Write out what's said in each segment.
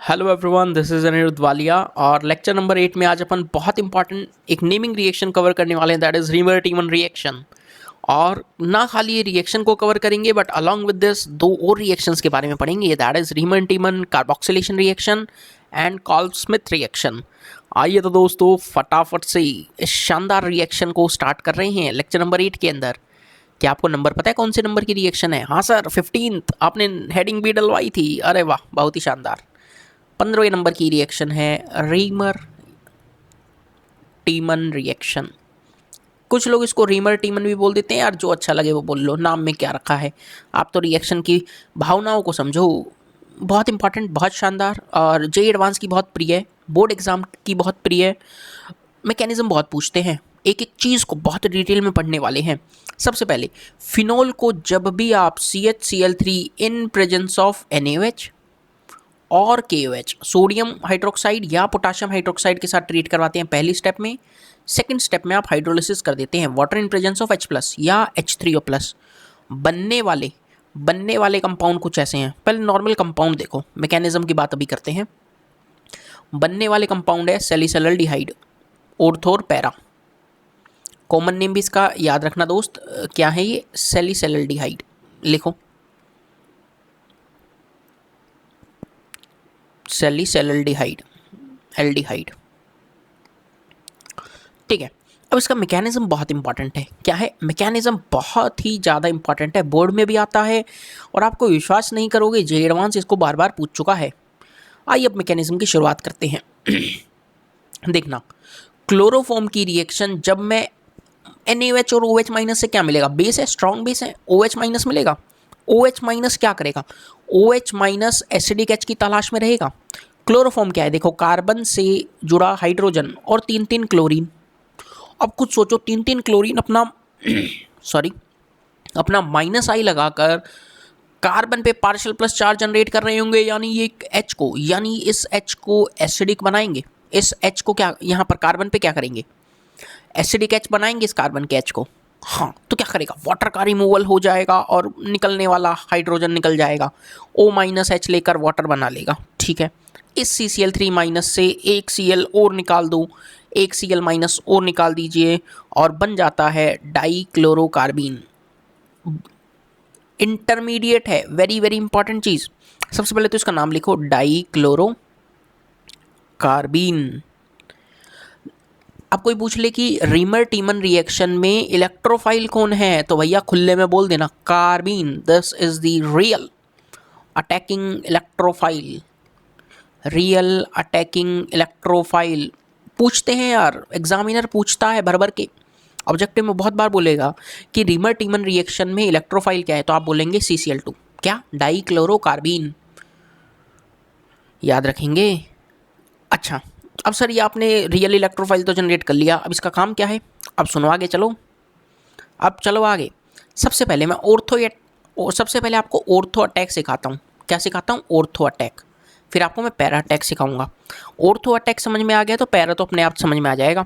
Hello everyone, this is Aniruddh Walia और lecture number 8 में आज अपन बहुत इंपॉर्टेंट एक नेमिंग रिएक्शन कवर करने वाले हैं, दैट इज़ रीमर टीमन रिएक्शन। और ना खाली ये रिएक्शन को कवर करेंगे बट अलॉन्ग विद दिस दो और रिएक्शंस के बारे में पढ़ेंगे, that is Reimer Tiemann carboxylation reaction and Kolbe Schmitt reaction. आइए तो दोस्तों फटाफट से इस शानदार रिएक्शन को स्टार्ट कर रहे हैं लेक्चर नंबर 8 के अंदर। क्या आपको नंबर पता है कौन से नंबर की रिएक्शन है? हाँ सर, 15th आपने हेडिंग भी डलवाई थी। अरे वाह, बहुत ही शानदार। 15वें नंबर की रिएक्शन है रीमर टीमन रिएक्शन। कुछ लोग इसको रीमर टीमन भी बोल देते हैं यार, जो अच्छा लगे वो बोल लो, नाम में क्या रखा है। आप तो रिएक्शन की भावनाओं को समझो। बहुत इंपॉर्टेंट, बहुत शानदार और जे एडवांस की बहुत प्रिय है, बोर्ड एग्जाम की बहुत प्रिय है। मैकेनिज्म बहुत पूछते हैं, एक एक चीज़ को बहुत डिटेल में पढ़ने वाले हैं। सबसे पहले फिनोल को जब भी आप CHCl3 in presence of NaOH और KOH सोडियम हाइड्रोक्साइड या पोटाशियम हाइड्रोक्साइड के साथ ट्रीट करवाते हैं पहली स्टेप में। सेकंड स्टेप में आप हाइड्रोलिसिस कर देते हैं water in presence of H+ या H3O+। बनने वाले कंपाउंड कुछ ऐसे हैं। पहले नॉर्मल कंपाउंड देखो, मैकेनिज्म की बात अभी करते हैं। बनने वाले कंपाउंड है सैलिसिलडिहाइड, ऑर्थो और पैरा। कॉमन नेम भी इसका याद रखना दोस्त, क्या है ये? सैलिसिलडिहाइड लिखो, सैलिसिलडिहाइड, एल्डिहाइड। ठीक है, अब इसका मैकेनिज्म बहुत इंपॉर्टेंट है। क्या है मैकेनिज्म? बहुत ही ज़्यादा इंपॉर्टेंट है, बोर्ड में भी आता है और आपको विश्वास नहीं करोगे, जे एडवांस इसको बार बार पूछ चुका है। आइए अब मैकेनिज्म की शुरुआत करते हैं। देखना, क्लोरोफॉर्म की रिएक्शन जब मैं NaOH और OH- से क्या मिलेगा? बेस है, स्ट्रॉन्ग बेस है, OH- मिलेगा। OH- क्या करेगा? OH- एसिडिक H की तलाश में रहेगा। क्लोरोफॉर्म क्या है? देखो, कार्बन से जुड़ा हाइड्रोजन और 3 क्लोरीन। अब कुछ सोचो, 3 क्लोरीन अपना सॉरी अपना -I लगाकर कार्बन पे पार्शियल प्लस चार्ज जनरेट कर रहे होंगे, यानी ये इस H को एसिडिक बनाएंगे। इस H को क्या यहाँ पर कार्बन पे क्या करेंगे? एसिडिक H बनाएंगे इस कार्बन के H को। हाँ, तो क्या करेगा? वाटर का रिमूवल हो जाएगा और निकलने वाला हाइड्रोजन निकल जाएगा। O- लेकर वाटर बना लेगा। ठीक है, इस CCl3- से एक Cl और निकाल दो, एक Cl- और निकाल दीजिए और बन जाता है डाइक्लोरोकार्बीन। इंटरमीडिएट है, वेरी वेरी इंपॉर्टेंट चीज़। सबसे पहले तो इसका नाम लिखो, डाइक्लोरोकार्बीन। अब कोई पूछ ले कि रीमर टीमन रिएक्शन में इलेक्ट्रोफाइल कौन है, तो भैया खुले में बोल देना carbene. This is the attacking electrophile real attacking electrophile. पूछते हैं यार, एग्जामिनर पूछता है भर भर के, ऑब्जेक्टिव में बहुत बार बोलेगा कि रीमर टीमन रिएक्शन में इलेक्ट्रोफाइल क्या है, तो आप बोलेंगे CCl2, क्या? डाइक्लोरोकार्बीन। याद रखेंगे। अच्छा, अब सर ये आपने रियल इलेक्ट्रोफाइल तो जनरेट कर लिया, अब इसका काम क्या है? अब सुनो आगे चलो, अब चलो आगे। सबसे पहले मैं सबसे पहले आपको ऑर्थो अटैक सिखाता हूँ। क्या सिखाता हूँ? Ortho attack. फिर आपको मैं पैरा अटैक सिखाऊंगा। ऑर्थो अटैक समझ में आ गया तो पैरा तो अपने आप समझ में आ जाएगा।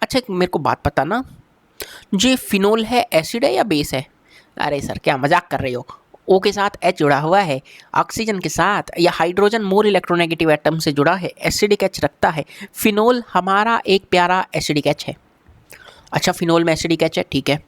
अच्छा, एक मेरे को बात पता ना, जो फिनोल है एसिड है या बेस है? अरे सर क्या मजाक कर रहे हो? O के साथ H जुड़ा हुआ है, ऑक्सीजन के साथ या हाइड्रोजन मोर इलेक्ट्रोनेगेटिव एटम से जुड़ा है, एसिडिक H रखता है। फिनोल हमारा एक प्यारा एसिडिक H है। अच्छा, फिनोल में एसिडिक H है, ठीक है।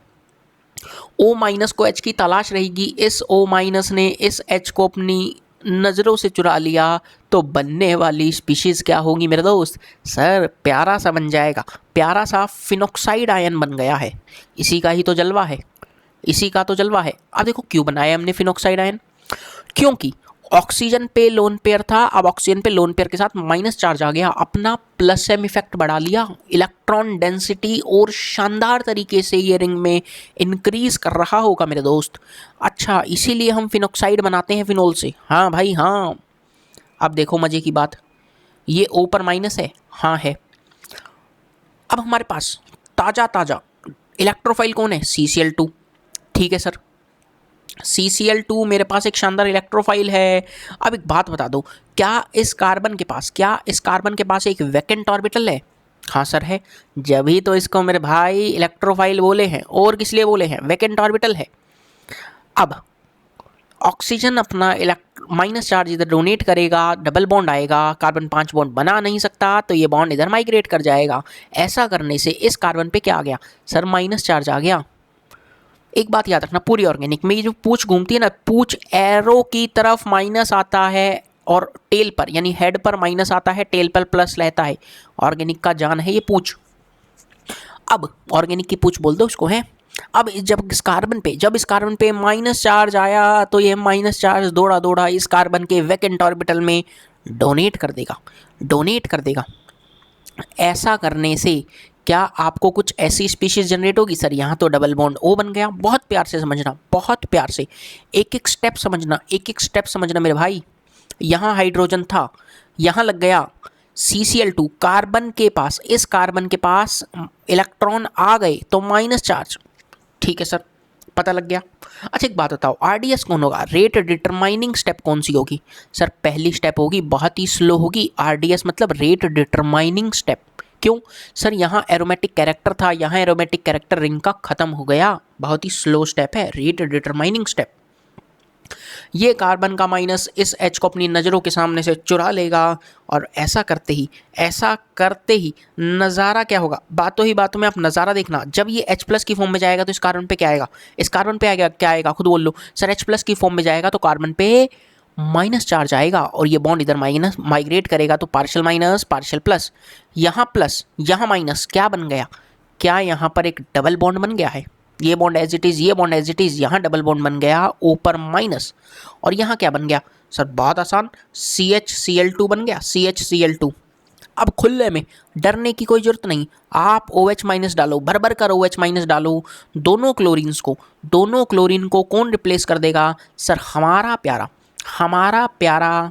O- को H की तलाश रहेगी, इस O- ने इस H को अपनी नज़रों से चुरा लिया, तो बनने वाली स्पीशीज़ क्या होगी मेरे दोस्त? सर प्यारा सा बन जाएगा, प्यारा सा फिनोक्साइड आयन बन गया है। इसी का ही तो जलवा है, इसी का तो जलवा है। अब देखो क्यों बनाया हमने फिनोक्साइड आयन? क्योंकि ऑक्सीजन पे लोन पेयर था, अब ऑक्सीजन पे लोन पेयर के साथ माइनस चार्ज आ गया, अपना प्लस एम इफेक्ट बढ़ा लिया, इलेक्ट्रॉन डेंसिटी और शानदार तरीके से ये रिंग में इंक्रीज कर रहा होगा मेरे दोस्त। अच्छा, इसीलिए हम फिनोक्साइड बनाते हैं फिनोल से। हाँ भाई हाँ। अब देखो मजे की बात, ये ओ पर माइनस है, हाँ है। अब हमारे पास ताजा ताजा इलेक्ट्रोफाइल कौन है? CCl2। ठीक है सर, CCl2 मेरे पास एक शानदार इलेक्ट्रोफाइल है। अब एक बात बता दो, क्या इस कार्बन के पास एक वैकेंट ऑर्बिटल है? हाँ सर है। जब ही तो इसको मेरे भाई इलेक्ट्रोफाइल बोले हैं, और किस लिए बोले हैं? वैकेंट ऑर्बिटल है। अब ऑक्सीजन अपना माइनस चार्ज इधर डोनेट करेगा, डबल बॉन्ड आएगा, कार्बन 5 बॉन्ड बना नहीं सकता तो ये बॉन्ड इधर माइग्रेट कर जाएगा। ऐसा करने से इस कार्बन पे क्या आ गया सर, माइनस चार्ज आ गया। एक बात याद रखना, पूरी ऑर्गेनिक में ये जो पूंछ घूमती है ना, पूंछ एरो की तरफ माइनस आता है और टेल पर यानी हेड पर माइनस आता है, टेल पर प्लस रहता है। ऑर्गेनिक का जान है ये पूंछ। अब ऑर्गेनिक की पूंछ बोल दो उसको है। अब जब इस कार्बन पे माइनस चार्ज आया तो ये माइनस चार्ज दौड़ा दौड़ा इस कार्बन के वैकेंट ऑर्बिटल में डोनेट कर देगा। ऐसा करने से क्या आपको कुछ ऐसी स्पीशीज जनरेट होगी सर? यहाँ तो डबल बॉन्ड ओ बन गया। बहुत प्यार से समझना, बहुत प्यार से एक एक स्टेप समझना मेरे भाई। यहाँ हाइड्रोजन था, यहाँ लग गया CCl2, कार्बन के पास, इस कार्बन के पास इलेक्ट्रॉन आ गए तो माइनस चार्ज। ठीक है सर, पता लग गया। अच्छा एक बात बताओ, RDS कौन होगा? रेट डिटरमाइनिंग स्टेप कौन सी होगी सर? पहली स्टेप होगी, बहुत ही स्लो होगी। RDS मतलब रेट डिटरमाइनिंग स्टेप। क्यों सर? यहाँ एरोमेटिक कैरेक्टर था, यहाँ एरोमेटिक कैरेक्टर रिंग का खत्म हो गया, बहुत ही स्लो स्टेप है रेट डिटरमाइनिंग स्टेप। ये कार्बन का माइनस इस H को अपनी नज़रों के सामने से चुरा लेगा और ऐसा करते ही नज़ारा क्या होगा? बातों ही बातों में आप नज़ारा देखना, जब ये H प्लस की फॉर्म में जाएगा तो इस कार्बन पे क्या आएगा? इस कार्बन पे आएगा क्या आएगा? खुद बोल लो सर। H प्लस की फॉर्म में जाएगा तो कार्बन पे माइनस चार्ज आएगा और ये बॉन्ड इधर माइनस माइग्रेट करेगा तो पार्शियल माइनस पार्शियल प्लस यहाँ माइनस क्या बन गया? क्या यहाँ पर एक डबल बॉन्ड बन गया है? ये बॉन्ड एज इट इज़, ये बॉन्ड एज इट इज़, यहाँ डबल बॉन्ड बन गया ऊपर माइनस, और यहाँ क्या बन गया सर? बहुत आसान, CHCl2 बन गया, CHCl2। अब खुले में डरने की कोई जरूरत नहीं, आप OH माइनस डालो, भर भर कर OH माइनस डालो। दोनों क्लोरीन को कौन रिप्लेस कर देगा सर? हमारा प्यारा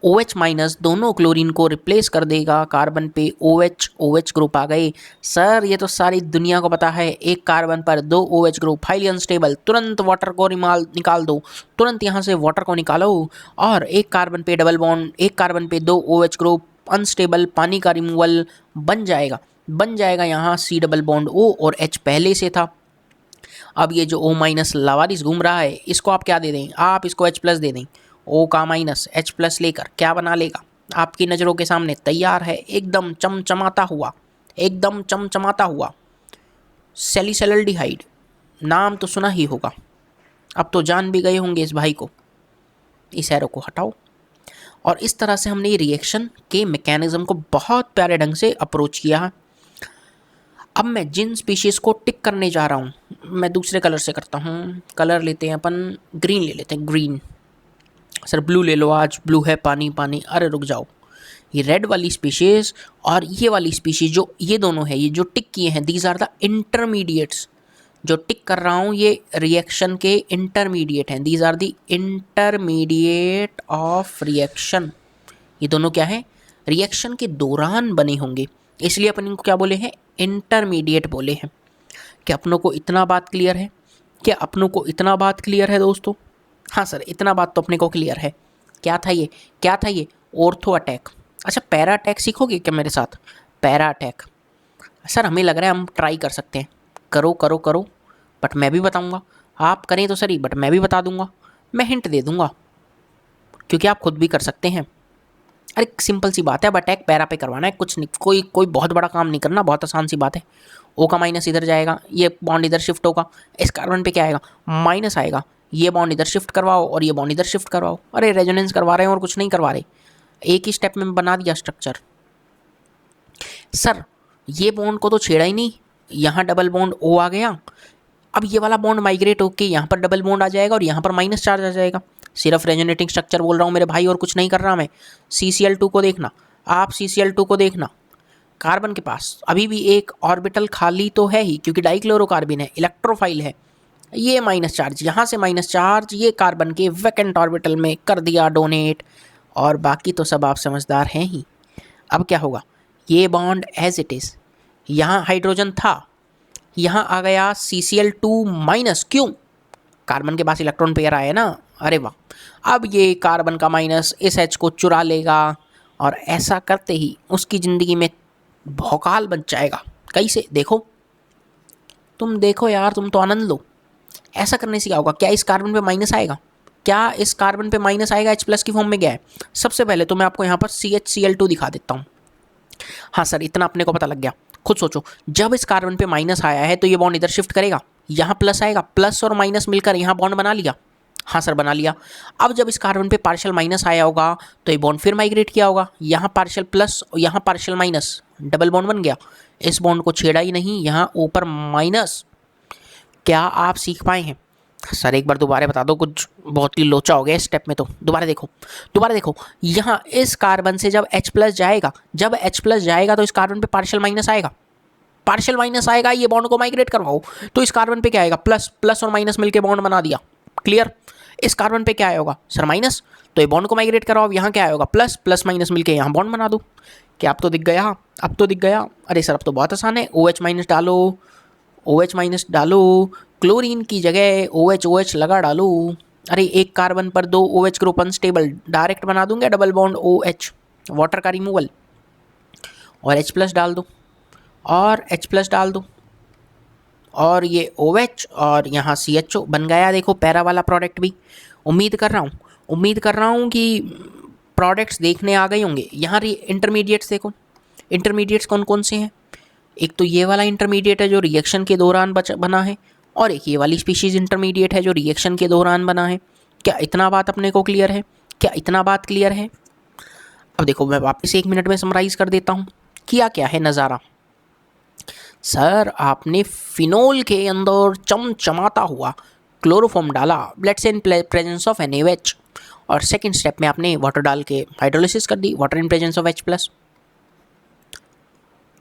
OH माइनस दोनों क्लोरीन को रिप्लेस कर देगा। कार्बन पे OH ग्रुप आ गए। सर ये तो सारी दुनिया को पता है, एक कार्बन पर 2 OH ग्रुप हाईली अनस्टेबल, तुरंत वाटर को निकाल दो, तुरंत यहाँ से वाटर को निकालो। और एक कार्बन पे डबल बॉन्ड, एक कार्बन पे 2 OH ग्रुप अनस्टेबल, पानी का रिमूवल बन जाएगा यहाँ C डबल बॉन्ड O और H पहले से था। अब ये जो O माइनस लावारिस घूम रहा है, इसको आप क्या दे दें? आप इसको H प्लस दे दें। O का माइनस H प्लस लेकर क्या बना लेगा? आपकी नज़रों के सामने तैयार है, एकदम चमचमाता हुआ सैलिसैल्डिहाइड। नाम तो सुना ही होगा, अब तो जान भी गए होंगे इस भाई को। इस एरो को हटाओ। और इस तरह से हमने ये रिएक्शन के मैकेनिज्म को बहुत प्यारे ढंग से अप्रोच किया। अब मैं जिन स्पीशीज़ को टिक करने जा रहा हूँ, मैं दूसरे कलर से करता हूँ। कलर लेते हैं अपन, ग्रीन ले लेते हैं, ग्रीन। सर ब्लू ले लो, आज ब्लू है, पानी पानी। अरे रुक जाओ, ये रेड वाली स्पीशीज़ और ये वाली स्पीशीज़ जो ये दोनों है, ये जो टिक किए हैं, दीज आर द इंटरमीडिएट्स। जो टिक कर रहा हूँ ये रिएक्शन के इंटरमीडिएट हैं, these are the intermediate of reaction. ये दोनों क्या है? रिएक्शन के दौरान बने होंगे, इसलिए अपन इनको क्या बोले हैं? इंटरमीडिएट बोले हैं। क्या अपनों को इतना बात क्लियर है दोस्तों? हाँ सर, इतना बात तो अपने को क्लियर है। क्या था ये? Ortho attack. अच्छा, पैरा अटैक सीखोगे क्या मेरे साथ? पैरा अटैक सर हमें लग रहा है हम ट्राई कर सकते हैं। करो, बट मैं भी बताऊंगा। आप करें तो सही, बट मैं भी बता दूंगा, मैं हिंट दे दूंगा, क्योंकि आप खुद भी कर सकते हैं। अरे सिंपल सी बात है, अब अटैक पैरा पे करवाना है, कुछ नहीं, कोई बहुत बड़ा काम नहीं करना, बहुत आसान सी बात है। O का माइनस इधर जाएगा, ये बॉन्ड इधर शिफ्ट होगा, इस कार्बन पे क्या आएगा? माइनस आएगा। ये बॉन्ड इधर शिफ्ट करवाओ और ये बॉन्ड इधर शिफ्ट करवाओ। अरे रेजोनेंस करवा रहे हैं और कुछ नहीं करवा रहे, एक ही स्टेप में बना दिया स्ट्रक्चर। सर ये बॉन्ड को तो छेड़ा ही नहीं, यहाँ डबल बॉन्ड O आ गया। अब ये वाला बॉन्ड माइग्रेट होके यहाँ पर डबल बॉन्ड आ जाएगा और यहाँ पर माइनस चार्ज आ जाएगा। सिर्फ रेजोनेटिंग स्ट्रक्चर बोल रहा हूँ मेरे भाई, और कुछ नहीं कर रहा मैं। CCl2 को देखना, आप CCl2 को देखना, कार्बन के पास अभी भी एक ऑर्बिटल खाली तो है ही, क्योंकि डाइक्लोरोकार्बन है, इलेक्ट्रोफाइल है। ये माइनस चार्ज, यहाँ से माइनस चार्ज ये कार्बन के वैकेंट ऑर्बिटल में कर दिया डोनेट, और बाकी तो सब आप समझदार हैं ही। अब क्या होगा? ये बॉन्ड एज इट इज़, यहाँ हाइड्रोजन था, यहाँ आ गया CCl2 माइनस। क्यों? कार्बन के पास इलेक्ट्रॉन पेयर आया ना। अरे वाह, अब ये कार्बन का माइनस इस H को चुरा लेगा और ऐसा करते ही उसकी ज़िंदगी में भौकाल बच जाएगा। कैसे? देखो, तुम देखो यार, तुम तो आनंद लो। ऐसा करने से क्या होगा, क्या इस कार्बन पे माइनस आएगा, क्या इस कार्बन पे माइनस आएगा, H प्लस की फॉर्म में गया है। सबसे पहले तो मैं आपको यहाँ पर CHCl2 दिखा देता हूँ। हाँ सर, इतना अपने को पता लग गया। खुद सोचो, जब इस कार्बन पे माइनस आया है तो ये बॉन्ड इधर शिफ्ट करेगा, यहाँ प्लस आएगा, प्लस और माइनस मिलकर यहाँ बॉन्ड बना लिया। हाँ सर बना लिया। अब जब इस कार्बन पे पार्शियल माइनस आया होगा तो ये बॉन्ड फिर माइग्रेट किया होगा, यहाँ पार्शियल प्लस और यहाँ पार्शियल माइनस, डबल बॉन्ड बन गया। इस बॉन्ड को छेड़ा ही नहीं, यहाँ ऊपर माइनस। क्या आप सीख पाए हैं? सर एक बार दोबारा बता दो, कुछ बहुत ही लोचा हो गया इस स्टेप में तो। दोबारा देखो, यहाँ इस कार्बन से जब H प्लस जाएगा, जब H प्लस जाएगा तो इस कार्बन पे पार्शियल माइनस आएगा, पार्शियल माइनस आएगा, ये बॉन्ड को माइग्रेट करवाओ तो इस कार्बन पे क्या आएगा, प्लस, प्लस और माइनस मिलके बॉन्ड बना दिया। क्लियर? इस कार्बन पे क्या आएगा सर, माइनस, तो ये बॉन्ड को माइग्रेट कराओ, यहाँ क्या आएगा, प्लस, प्लस माइनस मिलके यहाँ बॉन्ड बना दो। क्या अब तो दिख गया? अब तो दिख गया। अरे सर अब तो बहुत आसान है, OH माइनस डालो, OH माइनस डालो, क्लोरीन की जगह OH लगा डालो। अरे एक कार्बन पर 2 OH ग्रुप अनस्टेबल, डायरेक्ट बना दूंगा डबल बॉन्ड OH, वाटर का रिमूवल, और H प्लस डाल दो, और H प्लस डाल दो, और ये OH और यहाँ CHO बन गया। देखो पैरा वाला प्रोडक्ट भी। उम्मीद कर रहा हूँ कि प्रोडक्ट्स देखने आ गए होंगे। यहाँ इंटरमीडिएट्स देखो, इंटरमीडिएट्स कौन कौन से हैं। एक तो ये वाला इंटरमीडिएट है जो रिएक्शन के दौरान बना है, और एक ये वाली स्पीशीज़ इंटरमीडिएट है जो रिएक्शन के दौरान बना है। क्या इतना बात अपने को क्लियर है? क्या इतना बात क्लियर है? अब देखो मैं वापस 1 मिनट में समराइज़ कर देता हूँ। किया क्या है नज़ारा। सर आपने फिनोल के अंदर चमचमाता हुआ क्लोरोफॉर्म डाला, let's say in presence of NaOH, और सेकंड स्टेप में आपने वाटर डाल के हाइड्रोलिसिस कर दी, water in presence of H plus.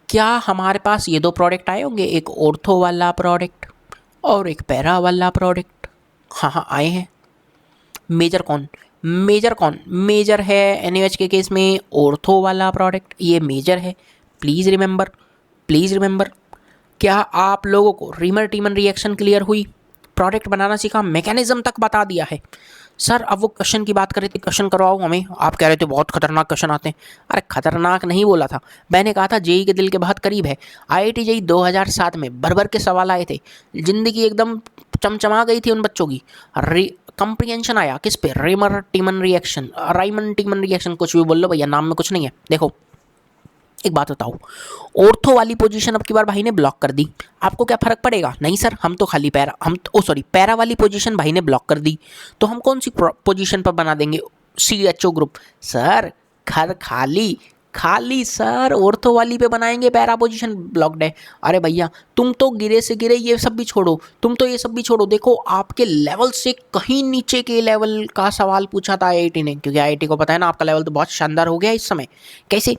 क्या हमारे पास ये 2 प्रोडक्ट आए होंगे, एक ऑर्थो वाला प्रोडक्ट और एक पैरा वाला प्रोडक्ट? हाँ आए हैं। मेजर कौन? मेजर है NaOH के केस में ऑर्थो वाला प्रोडक्ट, ये मेजर है। Please remember. क्या आप लोगों को रीमर टीमन रिएक्शन क्लियर हुई? प्रोडक्ट बनाना सीखा, मैकेनिज्म तक बता दिया है। सर अब वो क्वेश्चन की बात कर रहे थे, क्वेश्चन करवाओ हमें। आप कह रहे थे बहुत खतरनाक क्वेश्चन आते हैं। अरे खतरनाक नहीं बोला था मैंने, कहा था जेई के दिल के बहुत करीब है। IIT जेई 2007 में भर के सवाल आए थे, जिंदगी एकदम चमचमा गई थी उन बच्चों की। कंप्रीहेंशन आया किस पे? राइमन टीमन रिएक्शन, कुछ भी बोल लो भैया, नाम में कुछ नहीं है। देखो एक बात बताओ, ऑर्थो वाली पोजीशन अब की बार भाई ने ब्लॉक कर दी, आपको क्या फर्क पड़ेगा? नहीं सर, हम तो खाली पैरा वाली पोजीशन भाई ने ब्लॉक कर दी, तो हम कौन सी पोजीशन पर बना देंगे CHO ग्रुप? सर खाली सर ऑर्थो वाली पे बनाएंगे, पैरा पोजीशन ब्लॉक्ड है। अरे भैया तुम तो गिरे से गिरे ये सब भी छोड़ो, देखो आपके लेवल से कहीं नीचे के लेवल का सवाल पूछा था IIT ने, क्योंकि IIT को पता है ना आपका लेवल तो बहुत शानदार हो गया इस समय। कैसे?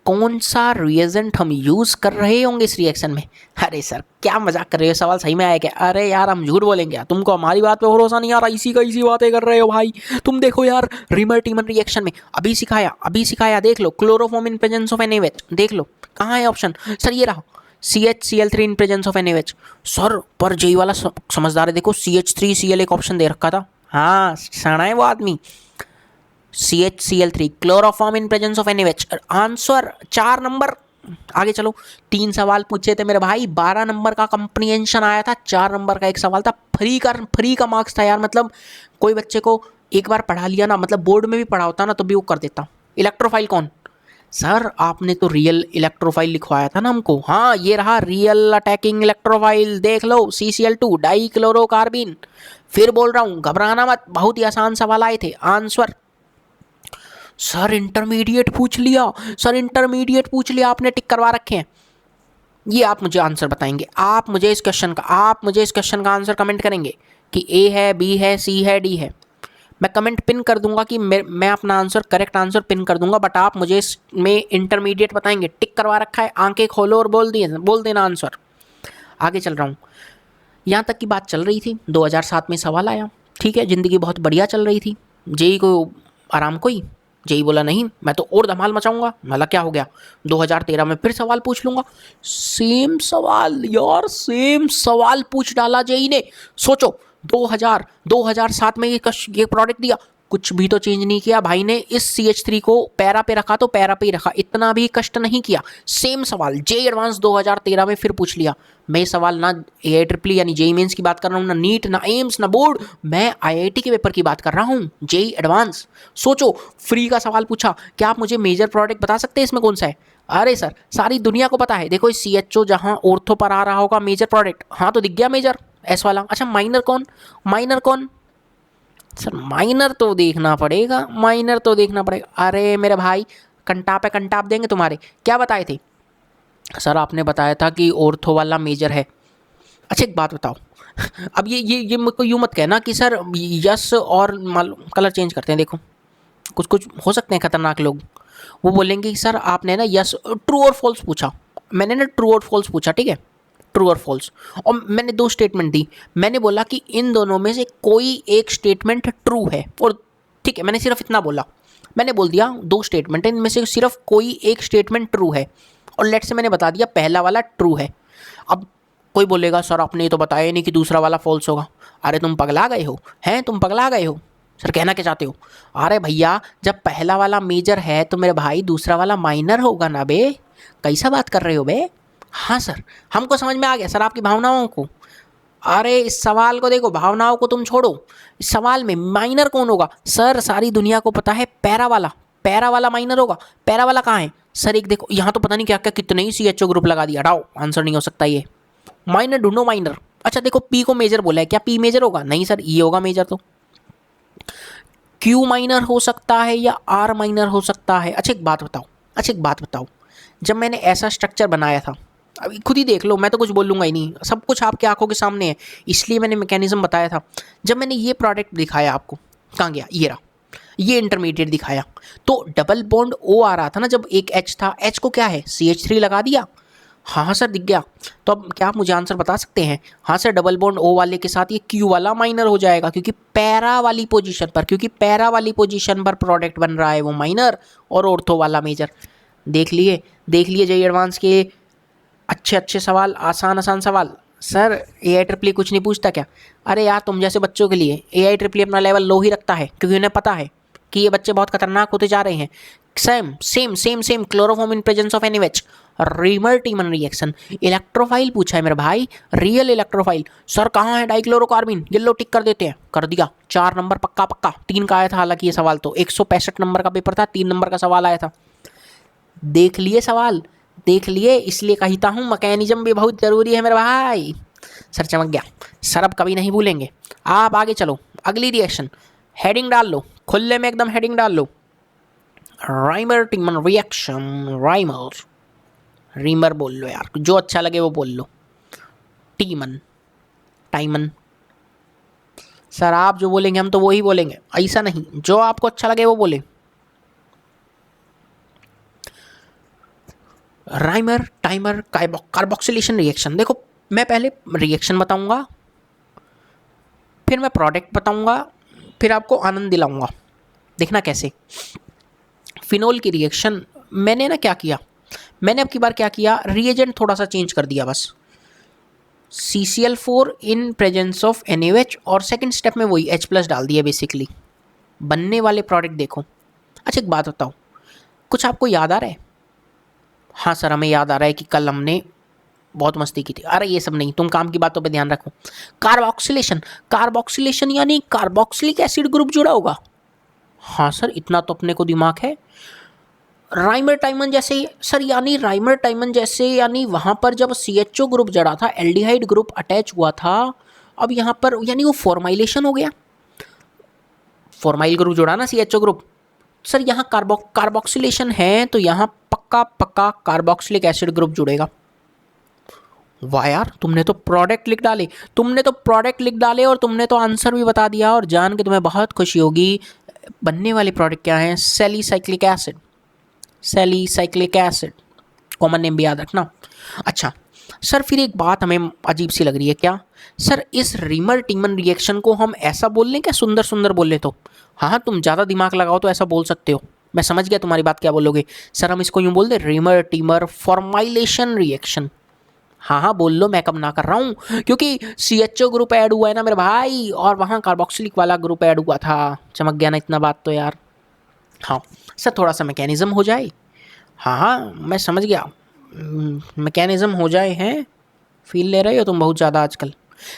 कौन सा रिएजेंट हम यूज़ कर रहे होंगे इस रिएक्शन में? अरे सर क्या मजाक कर रहे हो, सवाल सही में आया क्या? अरे यार हम झूठ बोलेंगे, तुमको हमारी बात पे भरोसा नहीं आ रहा, इसी बातें कर रहे हो भाई। तुम देखो यार, रीमर टीमन रिएक्शन में अभी सिखाया, देख लो, chloroform in presence of NaOH, देख लो कहाँ है ऑप्शन। सर ये रहा, CHCl3 in presence of NaOH। Sir पर जेई वाला समझदार है, देखो CH3Cl एक ऑप्शन दे रखा था। हाँ सड़ा है वो आदमी। CHCl3 chloroform in presence of NaOH, answer 4 number. आगे चलो, 3 सवाल पूछे थे मेरे भाई, 12 नंबर का कंप्रीहेंशन आया था, 4 नंबर का एक सवाल था। फ्री का मार्क्स था यार, मतलब कोई बच्चे को एक बार पढ़ा लिया ना, मतलब बोर्ड में भी पढ़ा होता ना तो भी वो कर देता। इलेक्ट्रोफाइल कौन? सर आपने तो रियल इलेक्ट्रोफाइल लिखवाया था ना हमको। हाँ ये रहा रियल अटैकिंग इलेक्ट्रोफाइल, देख लो, CCl2 डाई क्लोरोकार्बिन। फिर बोल रहा हूँ घबराना मत, बहुत ही आसान सवाल आए थे। आंसर सर इंटरमीडिएट पूछ लिया, आपने टिक करवा रखे हैं। ये आप मुझे आंसर बताएंगे, आप मुझे इस क्वेश्चन का आंसर कमेंट करेंगे कि A है, B है, C है, D है। मैं कमेंट पिन कर दूंगा कि मैं अपना आंसर, करेक्ट आंसर पिन कर दूंगा, बट आप मुझे इसमें इंटरमीडिएट बताएंगे। टिक करवा रखा है, आंखें खोलो और बोल देना आंसर। आगे चल रहा हूँ, यहाँ तक की बात चल रही थी, 2007 में सवाल आया, ठीक है, ज़िंदगी बहुत बढ़िया चल रही थी, जेई को आराम कोई। जेई बोला नहीं मैं तो और धमाल मचाऊंगा। मला क्या हो गया, 2013 में फिर सवाल पूछ लूंगा। सेम सवाल पूछ डाला जेई ने। सोचो 2007 में ये प्रोडक्ट दिया, कुछ भी तो चेंज नहीं किया भाई ने। इस CH3 को पैरा पे रखा तो पैरा पे ही रखा, इतना भी कष्ट नहीं किया। सेम सवाल जेईई एडवांस 2013 में फिर पूछ लिया। मैं ये सवाल ना AIEEE यानी जेईई मेंस की बात कर रहा हूँ, ना नीट, ना एम्स, ना बोर्ड, मैं IIT के पेपर की बात कर रहा हूँ, जेईई एडवांस। सोचो, फ्री का सवाल पूछा, क्या आप मुझे मेजर प्रोडक्ट बता सकते हैं इसमें कौन सा है? अरे सर सारी दुनिया को पता है, देखो इस CHO जहाँ ऑर्थो पर आ रहा होगा मेजर प्रोडक्ट, हाँ तो दिख गया मेजर एस वाला। अच्छा माइनर कौन? माइनर कौन? सर माइनर तो देखना पड़ेगा, माइनर तो देखना पड़ेगा। अरे मेरे भाई कंटाप पे कंटाप देंगे तुम्हारे। क्या बताए थे? सर आपने बताया था कि ऑर्थो वाला मेजर है। अच्छा एक बात बताओ अब ये मेरे को यूँ मत कहना कि सर यस और मालूम कलर चेंज करते हैं। देखो कुछ कुछ हो सकते हैं खतरनाक लोग, वो बोलेंगे कि सर आपने ना यस ट्रू और फॉल्स पूछा। मैंने ना ट्रू और फॉल्स पूछा, ठीक है, ट्रू और फॉल्स, और मैंने दो स्टेटमेंट दी। मैंने बोला कि इन दोनों में से कोई एक स्टेटमेंट ट्रू है, और ठीक है मैंने सिर्फ इतना बोला। मैंने बोल दिया दो स्टेटमेंट है, इनमें से सिर्फ कोई एक स्टेटमेंट ट्रू है, और लेट से मैंने बता दिया पहला वाला ट्रू है। अब कोई बोलेगा सर आपने ये तो बताया नहीं कि दूसरा वाला फॉल्स होगा। अरे तुम पगला गए हो, हैं तुम पगला गए हो? सर कहना क्या चाहते हो? अरे भैया जब पहला वाला मेजर है तो मेरे भाई दूसरा वाला माइनर होगा ना बे, कैसा बात कर रहे हो बे? हाँ सर हमको समझ में आ गया सर आपकी भावनाओं को। अरे इस सवाल को देखो, भावनाओं को तुम छोड़ो, इस सवाल में माइनर कौन होगा? सर सारी दुनिया को पता है पैरा वाला, पैरा वाला माइनर होगा। पैरा वाला कहाँ है? सर एक देखो यहाँ तो पता नहीं क्या क्या कितने ही CHO ग्रुप लगा दिया, हटाओ आंसर नहीं हो सकता ये। माइनर ढूंढो माइनर। अच्छा देखो P को मेजर बोला है, क्या P मेजर होगा? नहीं सर E होगा मेजर। तो Q माइनर हो सकता है या R माइनर हो सकता है? अच्छा एक बात बताओ, अच्छा एक बात बताओ, जब मैंने ऐसा स्ट्रक्चर बनाया था, अभी खुद ही देख लो, मैं तो कुछ बोलूँगा ही नहीं, सब कुछ आपकी आंखों के सामने है, इसलिए मैंने मैकेनिज्म बताया था। जब मैंने ये प्रोडक्ट दिखाया आपको, कहाँ गया ये रहा, ये इंटरमीडिएट दिखाया, तो डबल बॉन्ड O आ रहा था ना, जब एक H था, H को क्या है CH3 लगा दिया। हाँ हाँ सर दिख गया। तो अब क्या आप मुझे आंसर बता सकते हैं? हाँ सर डबल बॉन्ड O वाले के साथ ये Q वाला माइनर हो जाएगा, क्योंकि पैरा वाली पोजीशन पर, क्योंकि पैरा वाली पोजीशन पर प्रोडक्ट बन रहा है वो माइनर, और ऑर्थो वाला मेजर। देख लिए, देख लिए जेईई एडवांस के अच्छे अच्छे सवाल, आसान आसान सवाल। सर AIEEE कुछ नहीं पूछता क्या? अरे यार तुम जैसे बच्चों के लिए AIEEE अपना लेवल लो ही रखता है, क्योंकि उन्हें पता है कि ये बच्चे बहुत खतरनाक होते जा रहे हैं। Same same same same chloroform in presence of NaOH, reamer टीमन reaction, electrophile पूछा है मेरे भाई, रियल इलेक्ट्रोफाइल। सर कहाँ है डाइक्लोरोकार्बिन? येलो टिक कर देते हैं, कर दिया। 4 नंबर पक्का पक्का, 3 का आया था हालांकि ये सवाल, तो 165 नंबर का पेपर था, 3 नंबर का सवाल आया था। देख लिए सवाल, देख लिए, इसलिए कहता हूँ मैकेनिज्म भी बहुत ज़रूरी है मेरे भाई। सर चमक गया, सर अब कभी नहीं भूलेंगे। आप आगे चलो, अगली रिएक्शन, हेडिंग डाल लो खुले में एकदम, हेडिंग डाल लो, राइमर टीमन रिएक्शन। राइमर, रीमर बोल लो यार, जो अच्छा लगे वो बोल लो। टीमन, टाइमन, सर आप जो बोलेंगे हम तो वही बोलेंगे, ऐसा नहीं, जो आपको अच्छा लगे वो बोले। Rymer timer carboxylation reaction. देखो मैं पहले रिएक्शन बताऊंगा, फिर मैं प्रोडक्ट बताऊंगा, फिर आपको आनंद दिलाऊंगा। देखना कैसे। फिनोल की रिएक्शन, मैंने ना क्या किया, मैंने अब की बार क्या किया, रिएजेंट थोड़ा सा चेंज कर दिया बस। CCl4 in presence of NaOH, और सेकंड स्टेप में वही H+ डाल दिया बेसिकली। बनने वाले प्रोडक्ट देखो। अच्छा एक बात बताओ, कुछ आपको याद आ रहा है? हाँ सर हमें याद आ रहा है कि कल हमने बहुत मस्ती की थी। अरे ये सब नहीं, तुम काम की बातों पे ध्यान रखो। कार्बोक्सिलेशन, कार्बोक्सिलेशन यानी कार्बोक्सिलिक एसिड ग्रुप जुड़ा होगा। हाँ सर इतना तो अपने को दिमाग है। राइमर टाइमन जैसे सर, यानी राइमर टाइमन जैसे, यानी वहाँ पर जब CHO ग्रुप जड़ा था, एल्डिहाइड ग्रुप अटैच हुआ था, अब यहाँ पर यानी वो फॉर्माइलेशन हो गया, फॉर्माइल ग्रुप जोड़ा ना CHO ग्रुप। सर यहाँ कार्बोक्सिलेशन है, तो यहाँ पक्का पक्का कार्बोक्सिलिक एसिड ग्रुप जुड़ेगा। वाह यार तुमने तो प्रोडक्ट लिख डाले, तुमने तो प्रोडक्ट लिख डाले, और तुमने तो आंसर भी बता दिया, और जान के तुम्हें बहुत खुशी होगी। बनने वाले प्रोडक्ट क्या हैं? Salicylic acid, salicylic acid, common name भी याद रखना। अच्छा सर फिर एक बात हमें अजीब सी लग रही है, क्या सर इस रीमर टीमन रिएक्शन को हम ऐसा बोल लें क्या, सुंदर सुंदर बोले तो? हाँ तुम ज़्यादा दिमाग लगाओ तो ऐसा बोल सकते हो, मैं समझ गया तुम्हारी बात क्या बोलोगे। सर हम इसको यूँ बोल दें, रीमर टीमर फॉर्माइलेशन रिएक्शन। हाँ हाँ बोल लो, मैं कम ना कर रहा हूँ, क्योंकि CHO ग्रुप ऐड हुआ है ना मेरे भाई, और वहाँ कार्बोक्सिलिक वाला ग्रुप ऐड हुआ था। चमक गया ना इतना बात तो यार। हाँ सर, थोड़ा सा मैकेनिज्म हो जाए। हाँ हाँ मैं समझ गया, मैकेनिज्म हो जाए हैं। फील ले रहे हो तुम बहुत ज़्यादा आजकल।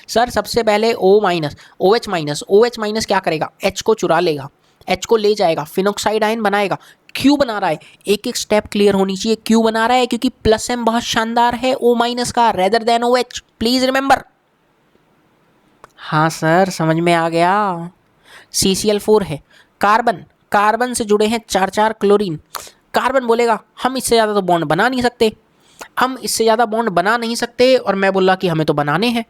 सर सबसे पहले OH माइनस क्या करेगा, H को चुरा लेगा, H को ले जाएगा, फिनोक्साइड आयन बनाएगा। क्यों बना रहा है, एक एक स्टेप क्लियर होनी चाहिए, क्यों बना रहा है, क्योंकि प्लस एम बहुत शानदार है O माइनस का rather than OH, please remember. हाँ सर समझ में आ गया। CCl4 है, कार्बन, कार्बन से जुड़े हैं चार चार क्लोरीन। कार्बन बोलेगा हम इससे ज़्यादा तो बॉन्ड बना नहीं सकते, हम इससे ज़्यादा बॉन्ड बना नहीं सकते, और मैं बोला कि हमें तो बनाने हैं।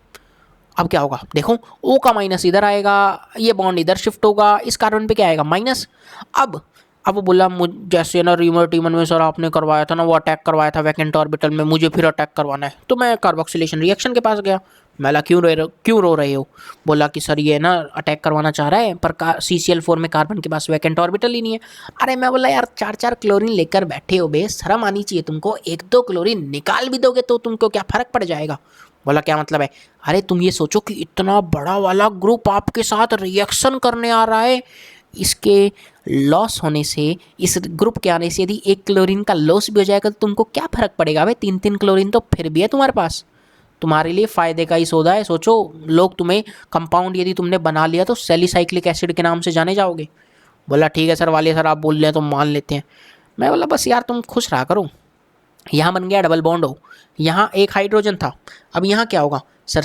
अब क्या होगा देखो, O का माइनस इधर आएगा, ये बॉन्ड इधर शिफ्ट होगा, इस कार्बन पे क्या आएगा माइनस। अब अब वो बोला मुझ जैसे ना रीमर टीमन में सर आपने करवाया था ना, वो अटैक करवाया था वैकेंट ऑर्बिटल में, मुझे फिर अटैक करवाना है, तो मैं कार्बोक्सिलेशन रिएक्शन के पास गया। मैला क्यों रो रहे हो। बोला कि सर ये ना अटैक करवाना चाह रहा है, पर CCl4 में कार्बन के पास वैकेंट ऑर्बिटल ही नहीं है। अरे मैं बोला यार चार चार क्लोरीन लेकर बैठे हो बे, शर्म आनी चाहिए तुमको, एक दो क्लोरीन निकाल भी दोगे तो तुमको क्या फ़र्क पड़ जाएगा। बोला क्या मतलब है। अरे तुम ये सोचो कि इतना बड़ा वाला ग्रुप आपके साथ रिएक्शन करने आ रहा है, इसके लॉस होने से, इस ग्रुप के आने से यदि एक क्लोरीन का लॉस भी हो जाएगा तो तुमको क्या फ़र्क पड़ेगा भाई, तीन तीन क्लोरीन तो फिर भी है तुम्हारे पास, तुम्हारे लिए फ़ायदे का ही सौदा है। सोचो, लोग तुम्हें कंपाउंड यदि तुमने बना लिया तो सैलिसाइक्लिक एसिड के नाम से जाने जाओगे। बोला ठीक है सर, वाले सर आप बोल रहे हैं तो मान लेते हैं। मैं बोला बस यार तुम खुश रहा करो। यहाँ बन गया डबल बॉन्ड हो, यहाँ एक हाइड्रोजन था, अब यहाँ क्या होगा सर,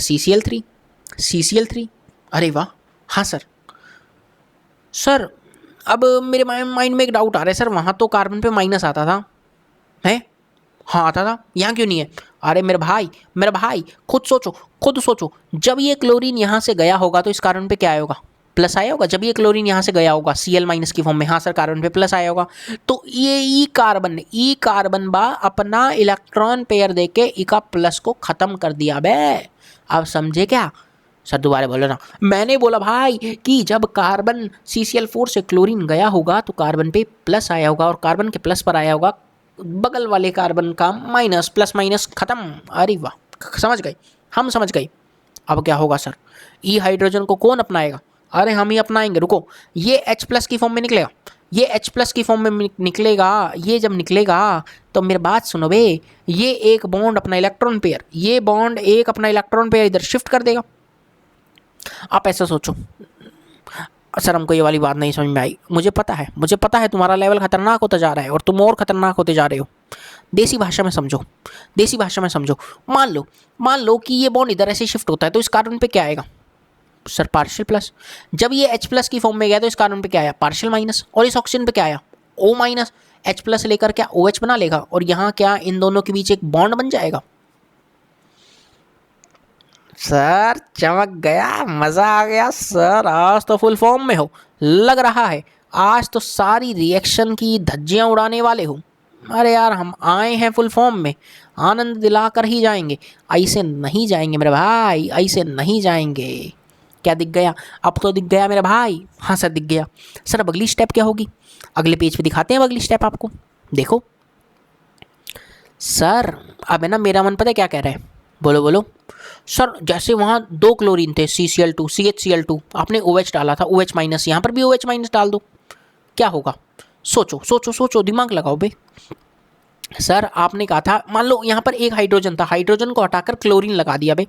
CCl3। अरे वाह, हाँ सर। सर अब मेरे माइंड में एक डाउट आ रहा है सर, वहाँ तो कार्बन पे माइनस आता था है, हाँ आता था, यहाँ क्यों नहीं है। अरे मेरे भाई खुद सोचो, जब ये क्लोरीन यहाँ से गया होगा तो इस कार्बन पे क्या आया होगा, प्लस आया होगा। जब ये क्लोरीन यहाँ से गया होगा Cl माइनस की फॉर्म में, हाँ सर कार्बन पे प्लस आया होगा। तो ये ई कार्बन बा अपना इलेक्ट्रॉन पेयर देके ई का प्लस को ख़त्म कर दिया बे। आप समझे क्या। सर दोबारा बोलो ना। मैंने बोला भाई कि जब कार्बन CCl4 से क्लोरीन गया होगा तो कार्बन पे प्लस आया होगा, और कार्बन के प्लस पर आया होगा बगल वाले कार्बन का माइनस, प्लस माइनस खत्म। अरे वाह समझ गए, हम समझ गए। अब क्या होगा सर, ई हाइड्रोजन को कौन अपनाएगा। अरे हम ही अपनाएंगे, रुको। ये H+ की फॉर्म में निकलेगा, ये H+ की फॉर्म में निकलेगा। ये जब निकलेगा तो मेरी बात सुनो बे, ये एक बॉन्ड अपना इलेक्ट्रॉन पेयर, ये बॉन्ड एक अपना इलेक्ट्रॉन पेयर इधर शिफ्ट कर देगा। आप ऐसा सोचो। सर हमको ये वाली बात नहीं समझ में आई, मुझे पता है तुम्हारा लेवल खतरनाक होता जा रहा है और तुम और खतरनाक होते जा रहे हो। देसी भाषा में समझो, देसी भाषा में समझो। मान लो कि ये बॉन्ड इधर ऐसे शिफ्ट होता है तो इस कार्बन पे क्या आएगा सर, पार्शियल प्लस। जब ये H+ की फॉर्म में गया तो इस कार्बन पे क्या आया, पार्शियल माइनस, और इस ऑक्सीजन पे क्या आया, O माइनस। H+ लेकर क्या OH बना लेगा, और यहाँ क्या इन दोनों के बीच एक बॉन्ड बन जाएगा। सर चमक गया, मज़ा आ गया सर, आज तो फुल फॉर्म में हो लग रहा है, आज तो सारी रिएक्शन की धज्जियां उड़ाने वाले हो। अरे यार हम आए हैं फुल फॉर्म में, आनंद दिला कर ही जाएंगे, ऐसे नहीं जाएंगे मेरे भाई, ऐसे नहीं जाएंगे। क्या दिख गया, अब तो दिख गया मेरे भाई। हाँ सर दिख गया। सर अब अगली स्टेप क्या होगी, अगले पेज पे दिखाते हैं अगली स्टेप आपको, देखो। सर अब है ना मेरा मन पता है क्या कह रहा है, बोलो बोलो। सर जैसे वहाँ दो क्लोरीन थे CCl2 CHCl2, आपने OH डाला था, OH माइनस, यहाँ पर भी OH माइनस डाल दो, क्या होगा। सोचो सोचो सोचो, दिमाग लगाओ बे। सर आपने कहा था, मान लो यहाँ पर एक हाइड्रोजन था, हाइड्रोजन को हटाकर क्लोरीन लगा दिया बे,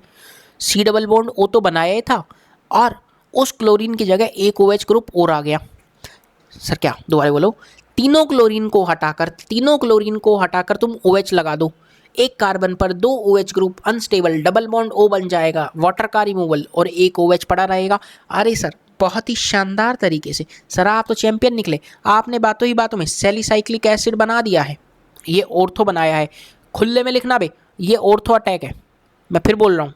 C डबल बॉन्ड O तो बनाया ही था, और उस क्लोरीन की जगह एक OH ग्रुप और आ गया। सर क्या, दोबारा बोलो। तीनों क्लोरीन को हटाकर तुम OH लगा दो, एक कार्बन पर दो OH group unstable, double bond O बन जाएगा, वाटर का रिमूवल, और एक OH पड़ा रहेगा। अरे सर बहुत ही शानदार तरीके से, सर आप तो चैंपियन निकले, आपने बातों ही बातों में सैलिसाइक्लिक एसिड बना दिया है, ये ऑर्थो बनाया है। खुले में लिखना बे, ये ऑर्थो अटैक है, मैं फिर बोल रहा हूँ।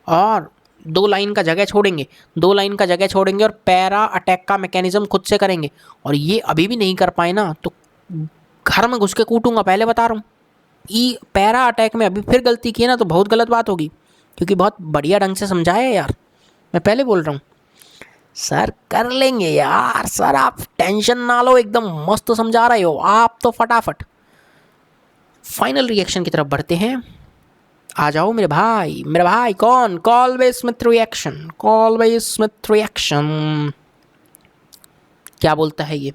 और दो लाइन का जगह छोड़ेंगे और पैरा अटैक का मैकेनिज्म खुद से करेंगे, और ये अभी भी नहीं कर पाए ना तो घर में घुस के कूटूंगा, पहले बता रहा हूँ। ई पैरा अटैक में अभी फिर गलती की है ना तो बहुत गलत बात होगी, क्योंकि बहुत बढ़िया ढंग से समझाया है यार, मैं पहले बोल रहा हूँ। सर कर लेंगे यार, सर आप टेंशन ना लो, एकदम मस्त समझा रहे हो आप तो। फटाफट फाइनल रिएक्शन की तरफ बढ़ते हैं। आ जाओ मेरे भाई, मेरा भाई कौन? कॉल्वे स्मिथ रिएक्शन, कॉल्वे स्मिथ रिएक्शन क्या बोलता है ये?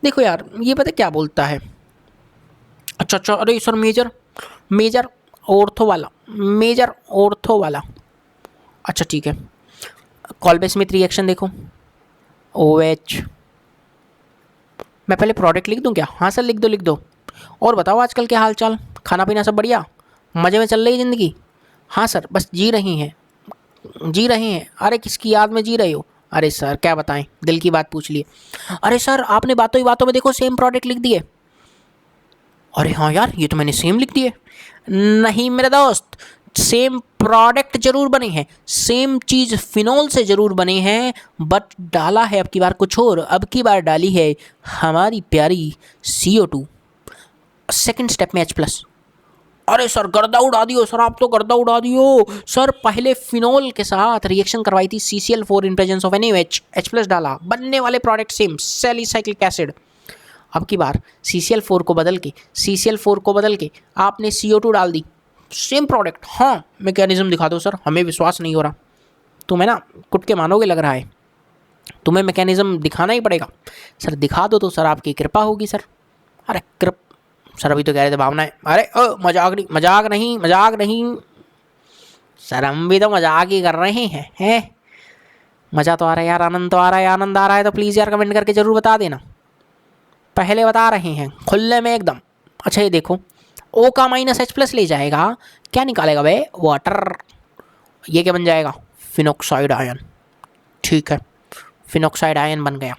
देखो यार, ये पता क्या बोलता है? अच्छा अच्छा, अरे सर मेजर, मेजर ऑर्थो वाला, मेजर ऑर्थो वाला। अच्छा ठीक है, कॉल्वे स्मिथ रिएक्शन देखो, ओ एच। मैं पहले प्रोडक्ट लिख दूं क्या? हाँ सर लिख दो लिख दो। और बताओ आजकल क्या हाल चाल, खाना पीना सब बढ़िया, मज़े में चल रही है ज़िंदगी? हाँ सर बस जी रही हैं, जी रहे हैं। अरे किसकी याद में जी रहे हो? अरे सर क्या बताएं, दिल की बात पूछ लिए। अरे सर आपने बातों ही बातों में देखो सेम प्रोडक्ट लिख दिए। अरे हाँ यार ये तो मैंने सेम लिख दिए। नहीं मेरे दोस्त, सेम प्रोडक्ट जरूर बने हैं, सेम चीज़ फिनोल से जरूर बने हैं, बट डाला है अब की बार कुछ और। अब की बार डाली है हमारी प्यारी CO2 सेकंड स्टेप में H+। अरे सर गर्दा उड़ा दियो सर, आप तो गर्दा उड़ा दियो सर। पहले फिनोल के साथ रिएक्शन करवाई थी CCl4 in presence of NaOH, H+ डाला, बनने वाले प्रोडक्ट सेम, सैलिसाइक्लिक एसिड। अब की बार CCl4 को बदल के आपने CO2 डाल दी, सेम प्रोडक्ट। हाँ मैकेनिज्म दिखा दो सर, हमें विश्वास नहीं हो रहा। तुम्हें ना कुट के मानोगे लग रहा है, तुम्हें मैकेनिज्म दिखाना ही पड़ेगा। सर दिखा दो तो सर आपकी कृपा होगी सर। अरे कृप सर अभी तो कह रहे थे भावना है। अरे मजाक नहीं मजाक नहीं मजाक नहीं सर, हम भी तो मजाक ही कर रहे हैं। मज़ा तो आ रहा है यार, आनंद तो आ रहा है, आनंद आ रहा है तो प्लीज़ यार कमेंट करके ज़रूर बता देना। पहले बता रहे हैं खुले में एकदम। अच्छा ये देखो, O का -H+ ले जाएगा, क्या निकालेगा भाई? वाटर। ये क्या बन जाएगा? Phenoxide ion. ठीक है, फिनॉक्साइड आयन बन गया,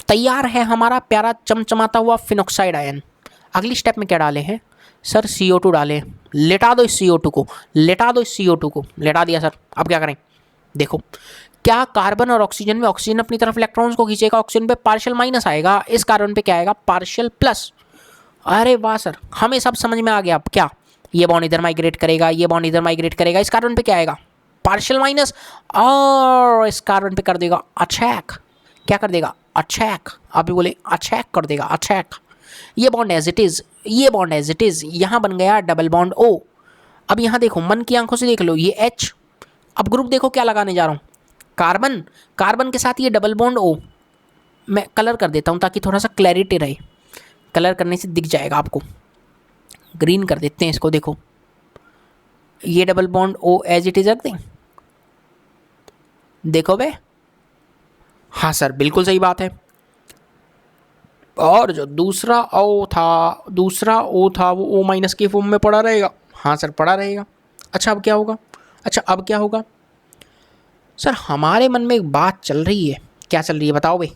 तैयार है हमारा प्यारा चमचमाता हुआ फिनॉक्साइड आयन। अगली स्टेप में क्या डाले हैं सर? CO2 डाले। लेटा दो इस CO2 को, लेटा दो इस CO2 को। लेटा दिया सर, अब क्या करें? देखो, क्या कार्बन और ऑक्सीजन में ऑक्सीजन अपनी तरफ इलेक्ट्रॉन्स को खींचेगा, ऑक्सीजन पे पार्शियल माइनस आएगा, इस कार्बन पे क्या आएगा? Partial plus. अरे वाह सर, हमें सब समझ में आ गया। अब क्या, ये बॉन्ड इधर माइग्रेट करेगा, ये बॉन्ड इधर माइग्रेट करेगा, इस कार्बन पे क्या आएगा? पार्शियल माइनस, और इस कार्बन पे कर देगा अटैक। क्या कर देगा? अटैक। आप भी बोले अटैक कर देगा, अटैक। ये बॉन्ड एज इट इज, ये बॉन्ड एज इट इज, यहां बन गया डबल बॉन्ड O। अब यहां देखो, मन की आंखों से देख लो, ये H। अब ग्रुप देखो क्या लगाने जा रहा हूं, कार्बन, कार्बन के साथ ये डबल बॉन्ड O। मैं कलर कर देता हूं ताकि थोड़ा सा क्लैरिटी रहे, कलर करने से दिख जाएगा आपको। ग्रीन कर देते हैं इसको, देखो ये double bond O as it is रख दें। देखो बे, हाँ सर बिल्कुल सही बात है। और जो दूसरा O था वो O- के फॉर्म में पड़ा रहेगा। हाँ सर पड़ा रहेगा। अच्छा अब क्या होगा? अच्छा अब क्या होगा सर? हमारे मन में एक बात चल रही है। क्या चल रही है बताओ भाई?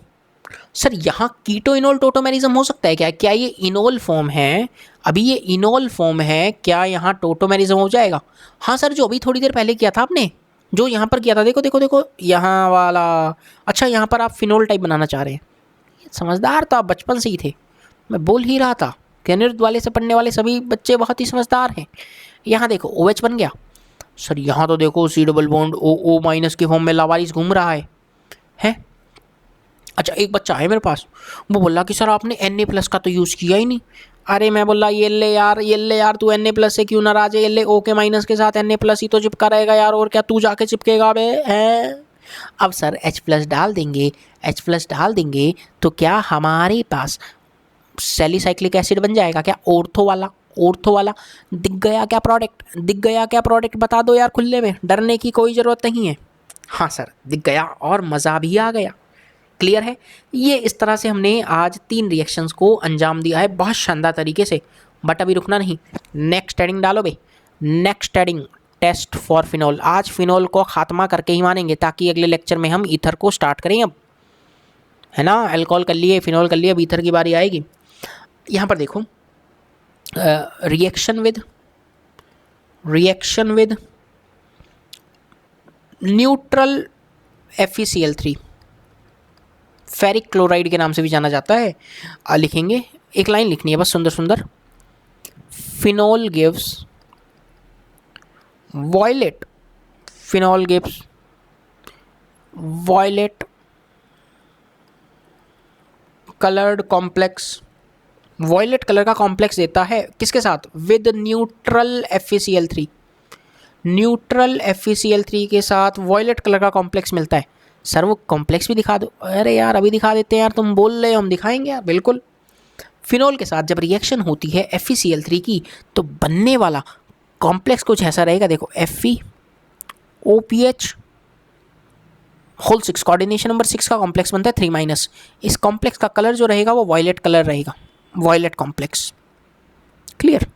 सर यहाँ कीटो इनोल टोटोमेरिज्म हो सकता है क्या? क्या ये इनोल फॉर्म है? अभी ये इनोल फॉर्म है, क्या यहाँ टोटोमेरिज्म हो जाएगा? हाँ सर, जो अभी थोड़ी देर पहले किया था आपने, जो यहाँ पर किया था, देखो देखो देखो यहाँ वाला। अच्छा यहाँ पर आप फिनोल टाइप बनाना चाह रहे हैं। समझदार तो आप बचपन से ही थे, मैं बोल ही रहा था कि अनिरुद्ध वाले से पढ़ने वाले सभी बच्चे बहुत ही समझदार हैं। यहाँ देखो OH बन गया। सर यहाँ तो देखो C डबल बॉन्ड O के फॉर्म में लावारिस घूम रहा है। अच्छा एक बच्चा है मेरे पास, वो बोला कि सर आपने Na+ का तो यूज़ किया ही नहीं। अरे मैं बोला ये ले यार तू Na+ से क्यों नाराज है? ये ले O के माइनस के साथ Na+ ही तो चिपका रहेगा यार, और क्या तू जाके चिपकेगा बे है? अब सर H+ डाल देंगे, H+ डाल देंगे तो क्या हमारे पास सैलिसाइक्लिक एसिड बन जाएगा क्या? ऑर्थो वाला, ऑर्थो वाला। दिख गया क्या प्रोडक्ट? दिख गया क्या प्रोडक्ट? बता दो यार खुले में, डरने की कोई ज़रूरत नहीं है। हाँ सर दिख गया, और मज़ा भी आ गया। क्लियर है? ये इस तरह से हमने आज 3 रिएक्शंस को अंजाम दिया है बहुत शानदार तरीके से। बट अभी रुकना नहीं, नेक्स्ट हेडिंग डालो भाई, next heading test for phenol. आज फिनोल को खात्मा करके ही मानेंगे, ताकि अगले लेक्चर में हम ईथर को स्टार्ट करें। अब है ना, अल्कोहल कर लिए, फिनोल कर लिए, अब ईथर की बारी आएगी। यहाँ पर देखो, reaction with neutral FeCl3, ferric chloride के नाम से भी जाना जाता है। लिखेंगे, एक लाइन लिखनी है बस, सुंदर सुंदर। Phenol gives violet, phenol gives violet coloured complex, violet colour का कॉम्प्लेक्स देता है किसके साथ? With neutral FeCl3। Neutral FeCl3 के साथ वॉयलेट कलर का कॉम्प्लेक्स मिलता है। सर वो कॉम्प्लेक्स भी दिखा दो। अरे यार अभी दिखा देते हैं यार, तुम बोल रहे हो हम दिखाएंगे यार, बिल्कुल। फिनोल के साथ जब रिएक्शन होती है FeCl3 की तो बनने वाला कॉम्प्लेक्स कुछ ऐसा रहेगा, देखो FeOPH होल 6, कोऑर्डिनेशन नंबर 6 का कॉम्प्लेक्स बनता है 3-। इस कॉम्प्लेक्स का कलर जो रहेगा वो वॉयलेट कलर रहेगा, वॉयलेट कॉम्प्लेक्स, क्लियर।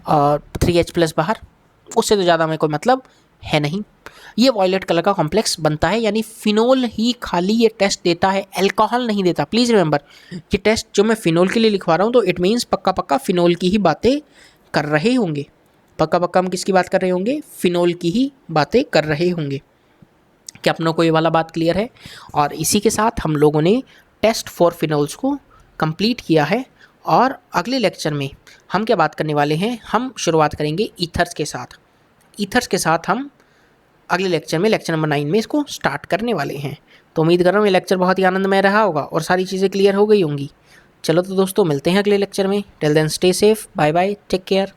और 3H+ बाहर, उससे तो ज़्यादा हमें कोई मतलब है नहीं। ये वॉयलेट कलर का कॉम्प्लेक्स बनता है, यानी फिनोल ही खाली ये टेस्ट देता है, अल्कोहल नहीं देता। प्लीज़ रिमेंबर, ये टेस्ट जो मैं फिनोल के लिए लिखवा रहा हूँ तो इट मीन्स पक्का पक्का फिनोल की ही बातें कर रहे होंगे। पक्का पक्का हम किसकी बात कर रहे होंगे? फिनोल की ही बातें कर रहे होंगे। क्या अपनों को ये वाला बात क्लियर है? और इसी के साथ हम लोगों ने टेस्ट फॉर फिनोल्स को कंप्लीट किया है। और अगले लेक्चर में हम क्या बात करने वाले हैं? हम शुरुआत करेंगे ईथर्स के साथ। ईथर्स के साथ हम अगले लेक्चर में, लेक्चर नंबर 9 में इसको स्टार्ट करने वाले हैं। तो उम्मीद कर रहा हूँ ये लेक्चर बहुत ही आनंदमय रहा होगा और सारी चीज़ें क्लियर हो गई होंगी। चलो तो दोस्तों, मिलते हैं अगले लेक्चर में। Till then stay safe, bye bye, take care.